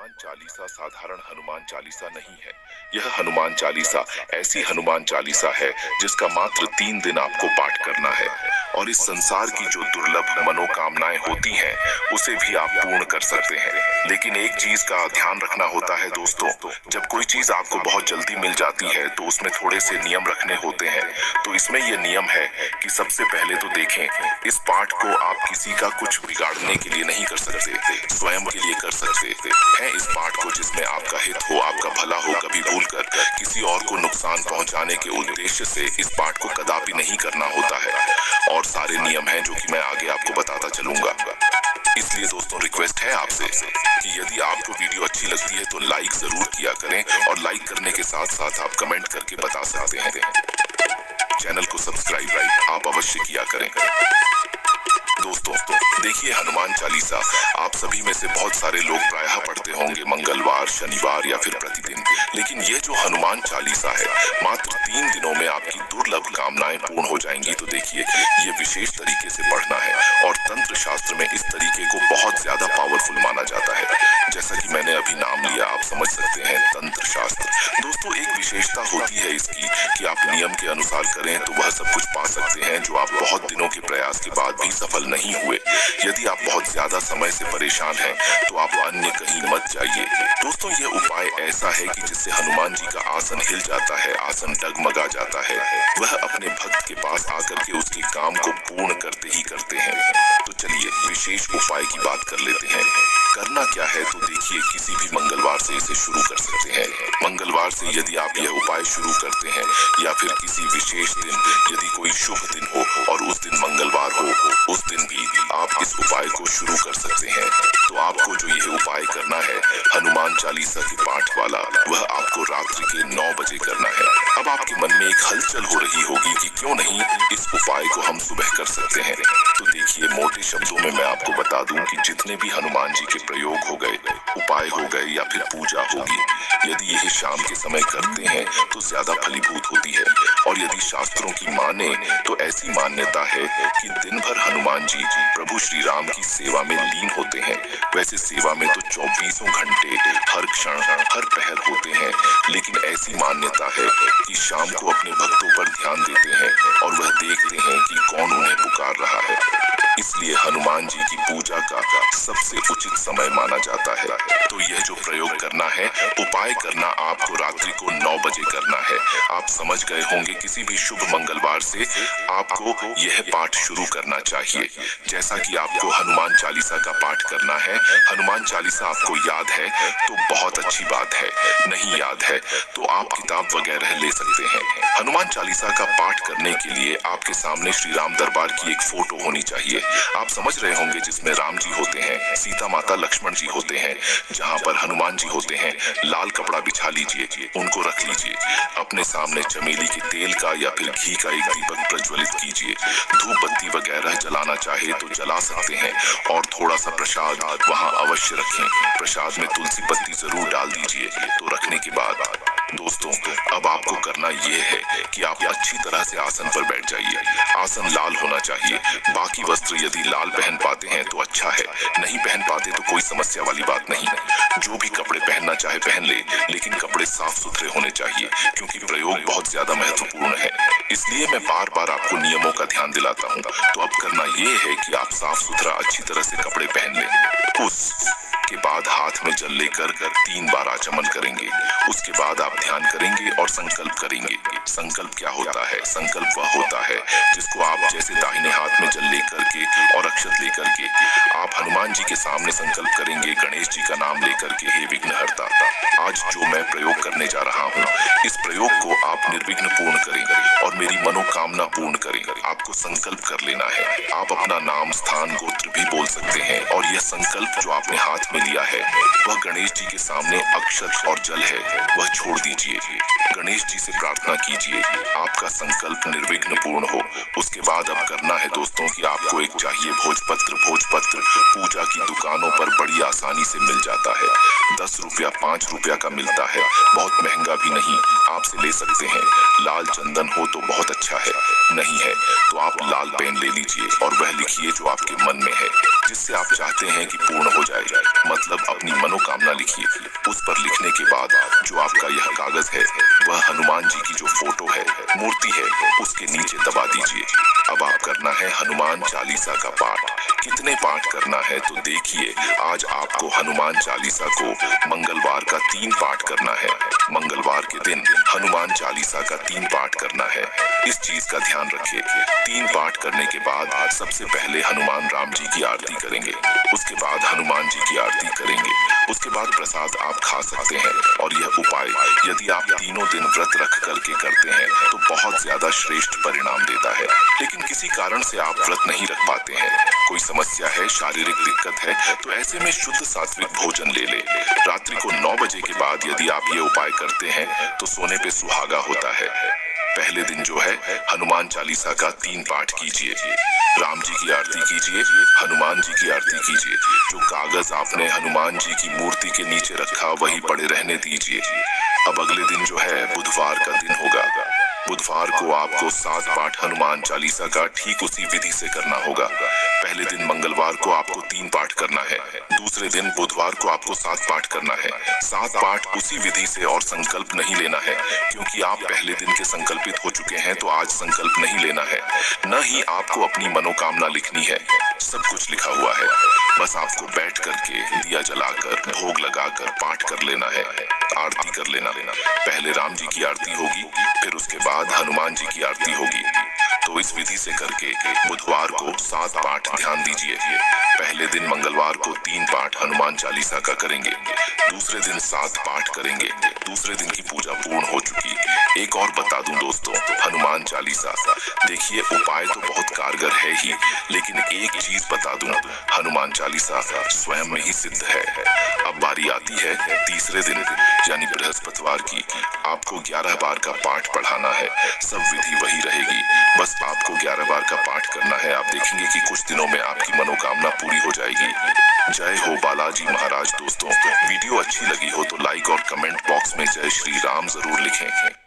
हनुमान चालीसा साधारण हनुमान चालीसा नहीं है। यह हनुमान चालीसा ऐसी हनुमान चालीसा है जिसका मात्र 3 दिन आपको पाठ करना है और इस संसार की जो दुर्लभ मनोकामनाएं होती हैं उसे भी आप पूर्ण कर सकते हैं। लेकिन एक चीज का ध्यान रखना होता है दोस्तों, जब कोई चीज आपको बहुत जल्दी मिल जाती है तो उसमें थोड़े से नियम रखने होते हैं। तो इसमें यह नियम है कि सबसे पहले तो देखें, इस पाठ को आप किसी का कुछ बिगाड़ने के लिए नहीं कर सकते, स्वयं के लिए कर सकते हैं। इस पाठ को जिसमें आपका हित हो, आपका भला हो, कभी भूलकर किसी और को नुकसान पहुंचाने के उद्देश्य से इस पाठ को कदापि नहीं करना होता है। और सारे नियम हैं जो कि मैं आगे आपको बताता चलूंगा। इसलिए दोस्तों रिक्वेस्ट है आपसे कि यदि आपको वीडियो अच्छी लगती है तो लाइक जरूर किया करें और लाइक करने के साथ साथ आप कमेंट करके बता सकते हैं। चैनल को सब्सक्राइब आप अवश्य किया करें। दोस्तों देखिए, हनुमान चालीसा आप सभी में से बहुत सारे लोग प्रायः पढ़ते होंगे मंगलवार, शनिवार या फिर प्रतिदिन। लेकिन ये जो हनुमान चालीसा है, मात्र 3 दिनों में आपकी दुर्लभ कामनाएं पूर्ण हो जाएंगी। तो देखिए, ये विशेष तरीके से पढ़ना है और तंत्र शास्त्र में इस तरीके को बहुत ज्यादा पावरफुल माना जाता है। जैसा कि मैंने अभी नाम लिया, आप समझ सकते हैं तंत्र शास्त्र। दोस्तों एक विशेषता होती है इसकी कि आप नियम के अनुसार करें तो वह सब कुछ पा सकते हैं जो आप बहुत दिनों के प्रयास के बाद भी सफल नहीं हुए। यदि आप बहुत ज्यादा समय से परेशान हैं तो आप अन्य कहीं मत जाइए। दोस्तों ये उपाय ऐसा है कि जिससे हनुमान जी का आसन हिल जाता है, आसन डगमगा जाता है। वह अपने भक्त के पास आकर के उसके काम को पूर्ण करते ही करते हैं। तो चलिए विशेष उपाय की बात कर लेते हैं। करना क्या है तो देखिए, किसी भी मंगलवार से इसे शुरू कर सकते हैं। मंगलवार से यदि आप यह उपाय शुरू करते हैं या फिर किसी विशेष दिन, यदि कोई शुभ दिन हो और उस दिन मंगलवार हो, उस दिन भी आप इस उपाय को शुरू कर सकते हैं। तो आपको जो यह उपाय करना है हनुमान चालीसा के पाठ वाला, वह आपको रात्रि के 9 बजे करना है। अब आपके मन में एक हलचल हो रही होगी कि क्यों नहीं इस उपाय को हम सुबह कर सकते हैं। तो देखिए, मोटे शब्दों में मैं आपको बता दूं कि जितने भी हनुमान जी के प्रयोग हो गए, उपाय हो गए या फिर पूजा होगी, यदि यह शाम के समय करते हैं तो ज्यादा फलीभूत होती है। और यदि शास्त्रों की माने तो ऐसी मान्यता है कि दिन भर हनुमान जी प्रभु श्री राम की सेवा में लीन होते हैं। वैसे सेवा में तो 24 घंटे हर क्षण हर पहर होते हैं, लेकिन ऐसी मान्यता है कि शाम को अपने भक्तों पर ध्यान देते हैं और वह देखते हैं कि कौन उन्हें पुकार रहा है। इसलिए हनुमान जी की पूजा का सबसे उचित समय माना जाता है। तो यह जो प्रयोग करना है, उपाय करना आपको रात्रि को 9 बजे करना है। आप समझ गए होंगे, किसी भी शुभ मंगलवार से आपको यह पाठ शुरू करना चाहिए। जैसा कि आपको हनुमान चालीसा का पाठ करना है, हनुमान चालीसा आपको याद है तो बहुत अच्छी बात है, नहीं याद है तो आप किताब वगैरह ले सकते हैं। हनुमान चालीसा का पाठ करने के लिए आपके सामने श्री राम दरबार की एक फोटो होनी चाहिए। आप समझ रहे होंगे, जिसमें राम जी होते हैं, सीता माता लक्ष्मण जी होते हैं, जहां पर हनुमान जी होते हैं। लाल कपड़ा बिछा लीजिए, उनको रख लीजिए। अपने सामने चमेली के तेल का या फिर घी का एक दीपक प्रज्वलित कीजिए। धूप बत्ती वगैरह जलाना चाहे तो जला सकते हैं और थोड़ा सा प्रसाद वहां अवश्य रखें। प्रसाद में तुलसी पत्ती जरूर डाल दीजिए। तो रखने के बाद दोस्तों अब आपको करना यह है कि आप अच्छी तरह से आसन पर बैठ जाइए। आसन लाल होना चाहिए। बाकी वस्त्र यदि लाल पहन पाते हैं तो अच्छा है, नहीं पहन पाते तो कोई समस्या वाली बात नहीं। जो भी कपड़े पहनना चाहे पहन ले, लेकिन कपड़े साफ सुथरे होने चाहिए क्योंकि प्रयोग बहुत ज्यादा महत्वपूर्ण है। इसलिए मैं बार बार आपको नियमों का ध्यान दिलाता हूँ। तो अब करना यह है कि आप साफ सुथरा अच्छी तरह से कपड़े पहन लें। उसके बाद हाथ में जल लेकर 3 बार आचमन करेंगे। उसके बाद आप ध्यान करेंगे और संकल्प करेंगे। संकल्प क्या होता है? संकल्प वह होता है जिसको आप जैसे दाहिने हाथ में जल लेकर के और अक्षत लेकर के आप हनुमान जी के सामने संकल्प करेंगे, गणेश जी का नाम लेकर के, हे विघ्नहर्ता, आज जो मैं प्रयोग करने जा रहा हूँ, इस प्रयोग को आप निर्विघ्न पूर्ण करेंगे और मेरी मनोकामना पूर्ण करेंगे। आपको संकल्प कर लेना है। आप अपना नाम, स्थान, गोत्र भी बोल सकते हैं और यह संकल्प जो आपने हाथ में लिया है वह गणेश जी के सामने अक्षत और जल है, वह छोड़ दीजिए। गणेश जी से प्रार्थना कीजिए आपका संकल्प निर्विघ्न पूर्ण हो। उसके बाद अब करना है दोस्तों कि आपको एक चाहिए भोजपत्र। भोजपत्र पूजा की दुकानों पर बड़ी आसानी से मिल जाता है। 10 रुपया 5 रुपया का मिलता है, बहुत महंगा भी नहीं, आपसे ले सकते हैं। लाल चंदन हो तो बहुत अच्छा है, नहीं है तो आप लाल पेन ले लीजिए और वह लिखिए जो आपके मन में है, जिससे आप चाहते हैं कि पूर्ण हो जाए, मतलब अपनी मनोकामना लिखिए। उस पर लिखने के बाद जो आपका यह कागज है वह हनुमान जी की जो फोटो है, मूर्ति है, उसके नीचे दबा दीजिए। अब आप करना है हनुमान चालीसा का पाठ। कितने पाठ करना है तो देखिए, आज आपको हनुमान चालीसा को मंगलवार का 3 पाठ करना है। मंगलवार के दिन हनुमान चालीसा का 3 पाठ करना है, इस चीज का ध्यान रखिए। 3 पाठ करने के बाद आज सबसे पहले हनुमान राम जी की आरती करेंगे, उसके बाद हनुमान जी की आरती करेंगे, उसके बाद प्रसाद आप खा सकते हैं। और यह उपाय यदि आप तीनों दिन व्रत रख करके करते हैं तो बहुत ज्यादा श्रेष्ठ परिणाम देता है। लेकिन किसी कारण से आप व्रत नहीं रख पाते हैं, कोई समस्या है, शारीरिक दिक्कत है, तो ऐसे में शुद्ध सात्विक भोजन ले ले। रात्रि को 9 बजे के बाद यदि आप ये उपाय करते हैं तो सोने पे सुहागा होता है। पहले दिन जो है हनुमान चालीसा का 3 पाठ कीजिए, राम जी की आरती कीजिए, हनुमान जी की आरती कीजिए। जो कागज आपने हनुमान जी की मूर्ति के नीचे रखा वही पड़े रहने दीजिए। अब अगले दिन जो है बुधवार का दिन होगा। बुधवार को आपको 7 पाठ हनुमान चालीसा का ठीक उसी विधि से करना होगा। पहले दिन मंगलवार को आपको 3 पाठ करना है, दूसरे दिन बुधवार को आपको 7 पाठ करना है। 7 पाठ उसी विधि से, और संकल्प नहीं लेना है, क्योंकि आप पहले दिन के संकल्पित हो चुके हैं तो आज संकल्प नहीं लेना है। न ही आपको अपनी मनोकामना लिखनी है, सब कुछ लिखा हुआ है। बस आपको बैठ करके दिया जलाकर भोग लगाकर पाठ कर लेना है, आरती कर लेना। पहले राम जी की आरती होगी, फिर उसके बाद हनुमान जी की आरती होगी। तो इस विधि से करके बुधवार को 7 पाठ ध्यान दीजिए। पहले दिन मंगलवार को 3 पाठ हनुमान चालीसा का करेंगे, दूसरे दिन 7 पाठ करेंगे, दूसरे दिन की पूजा पूर्ण हो चुकी। एक और बता दूं दोस्तों, हनुमान चालीसा देखिए उपाय तो बहुत कारगर है ही, लेकिन एक चीज बता दूं, हनुमान चालीसा स्वयं में ही सिद्ध है। अब बारी आती है तीसरे दिन यानी बृहस्पतिवार की। आपको 11 बार का पाठ पढ़ाना है, सब विधि वही रहेगी, बस आपको 11 बार का पाठ करना है। आप देखेंगे कि कुछ दिनों में आपकी मनोकामना पूरी हो जाएगी। जय हो बालाजी महाराज। दोस्तों वीडियो अच्छी लगी हो तो लाइक और कमेंट बॉक्स में जय श्री राम जरूर लिखें।